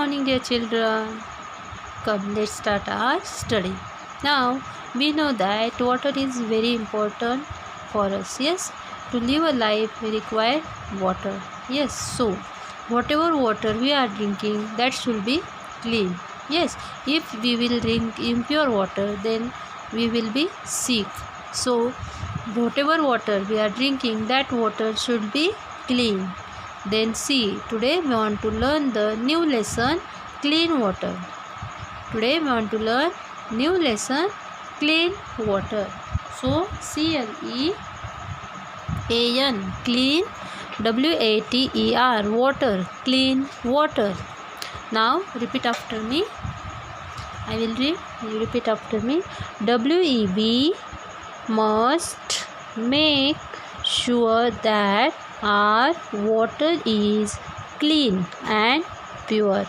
morning, dear children. Come, let's start our study. Now, we know that water is very important for us. Yes, to live a life, we require water. Yes, so whatever water we are drinking, that should be clean. Yes, if we will drink impure water, then we will be sick. So, whatever water we are drinking, that water should be clean. Then see, today we want to learn the new lesson, clean water. Today we want to learn new lesson, clean water. So CLEAN, clean, WATER, water, clean water. Now repeat after me. I will read. You repeat after me. WEB must make sure that our water is clean and pure.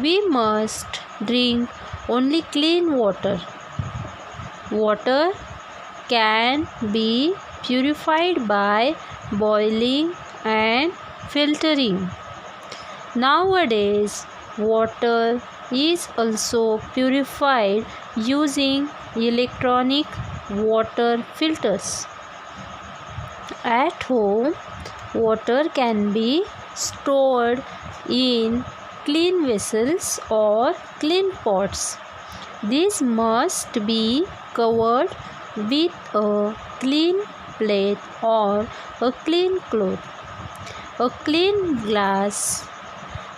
We must drink only clean water. Water can be purified by boiling and filtering. Nowadays, water is also purified using electronic water filters. At home, water can be stored in clean vessels or clean pots. This must be covered with a clean plate or a clean cloth. A clean glass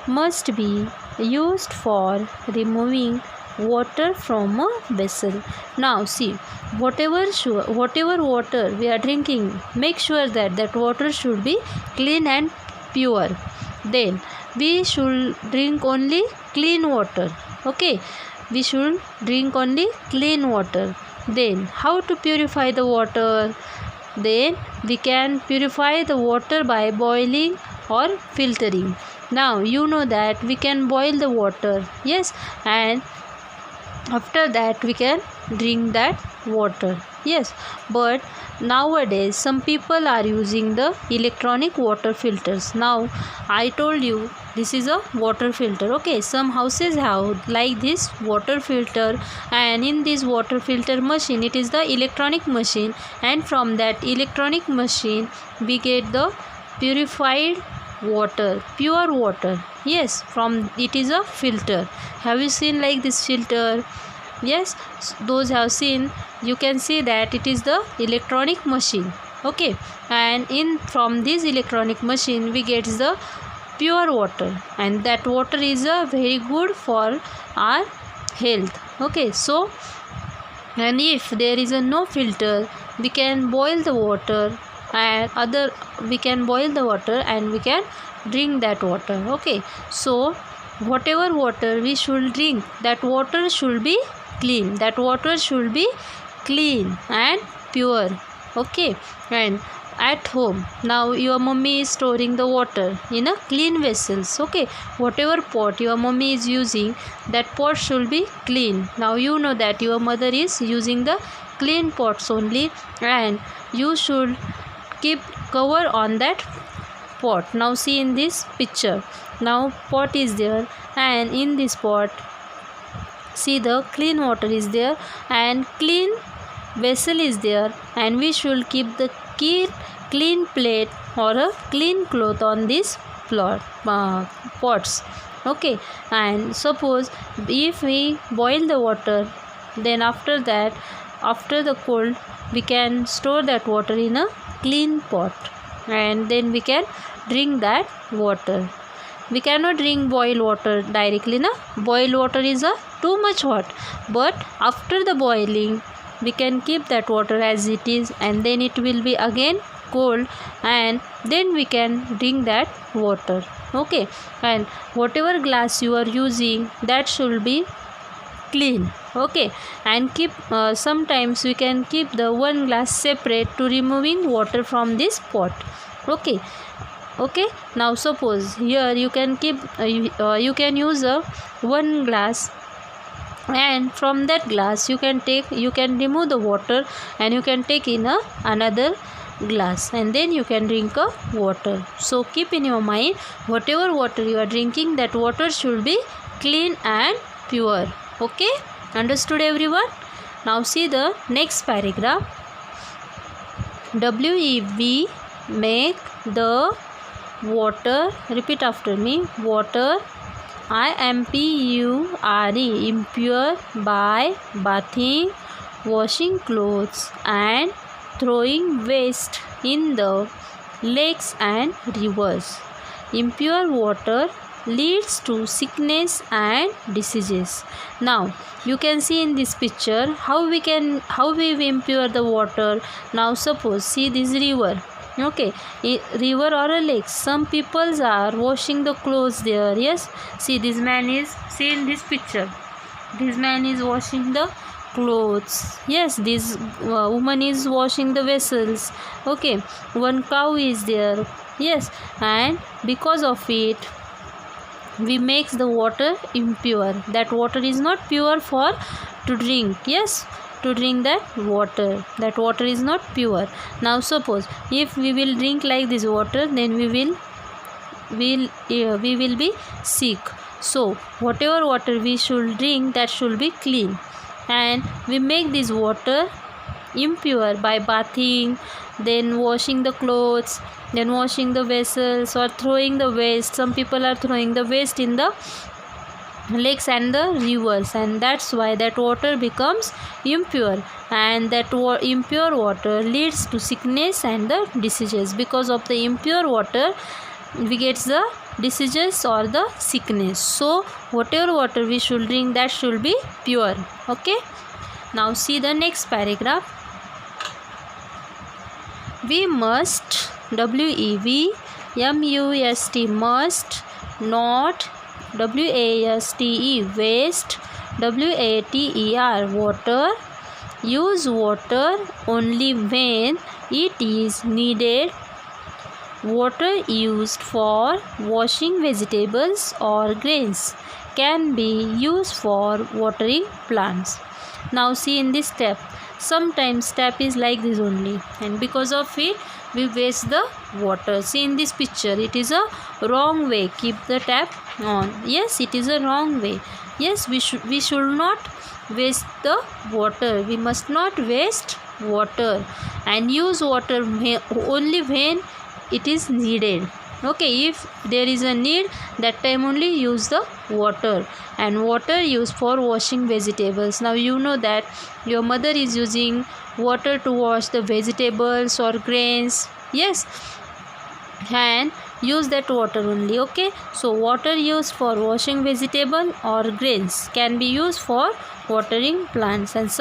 must be used for removing water from a vessel. Now see, whatever water we are drinking, make sure that that water should be clean and pure. Then we should drink only clean water. Okay, we should drink only clean water. Then how to purify the water? Then we can purify the water by boiling or filtering. Now you know that we can boil the water. Yes, and after that we can drink that water. Yes, but nowadays some people are using the electronic water filters. Now I told you this is a water filter. Okay, some houses have like this water filter, and in this water filter machine, it is the electronic machine, and from that electronic machine we get the purified water, pure water. Yes, from it is a filter. Have you seen like this filter? Yes, those have seen. You can see that it is the electronic machine. Okay, and in from this electronic machine we get the pure water, and that water is very good for our health. Okay, so and if there is a no filter, we can boil the water and we can boil the water and we can drink that water. Okay, so whatever water we should drink, that water should be clean. That water should be clean and pure. Okay, and at home, now your mummy is storing the water in a clean vessels. Okay, whatever pot your mummy is using, that pot should be clean. Now you know that your mother is using the clean pots only, and you should keep cover on that pot. Now see in this picture, now pot is there, and in this pot see the clean water is there and clean vessel is there, and we should keep the clean plate or a clean cloth on this pots. Okay, and suppose if we boil the water, then after that, after the cold, we can store that water in a clean pot, and then we can drink that water. We cannot drink boiled water directly. Na, boiled water is too much hot, but after the boiling we can keep that water as it is, and then it will be again cold, and then we can drink that water. Okay, and whatever glass you are using, that should be clean. Okay, and keep sometimes we can keep the one glass separate to removing water from this pot. Okay, okay, now suppose here you can keep you can use a one glass, and from that glass you can remove the water, and you can take in another glass, and then you can drink a water. So keep in your mind, whatever water you are drinking, that water should be clean and pure. Okay, understood everyone? Now see the next paragraph. WEV make the water, repeat after me, water IMPURE impure by bathing, washing clothes and throwing waste in the lakes and rivers. Impure water leads to sickness and diseases. Now you can see in this picture how we impure the water. Now suppose, see this river. Okay, river or a lake, some people are washing the clothes there. Yes, see this man is, see in this picture, this man is washing the clothes. Yes, this woman is washing the vessels. Okay, one cow is there. Yes, and because of it we makes the water impure. That water is not pure for to drink. Yes, to drink that water is not pure. Now suppose if we will drink like this water, then we will be sick. So whatever water we should drink, that should be clean, and we make this water impure by bathing, then washing the clothes, then washing the vessels, or throwing the waste. Some people are throwing the waste in the lakes and the rivers, and that's why that water becomes impure, and that impure water leads to sickness and the diseases. Because of the impure water we get the diseases or the sickness. So whatever water we should drink, that should be pure. Okay, now see the next paragraph. We must, WEVMUST must, not WASTE waste, WATER water, use water only when it is needed. Water used for washing vegetables or grains can be used for watering plants. Now see in this tap, sometimes tap is like this only, and because of it we waste the water. See in this picture, it is a wrong way. Keep the tap on. Yes, it is a wrong way. Yes, we should not waste the water. We must not waste water, and use water only when it is needed. Okay, if there is a need, that time only use the water. And water used for washing vegetables. Now you know that your mother is using water to wash the vegetables or grains. Yes, and use that water only. Okay, so water used for washing vegetable or grains can be used for watering plants, and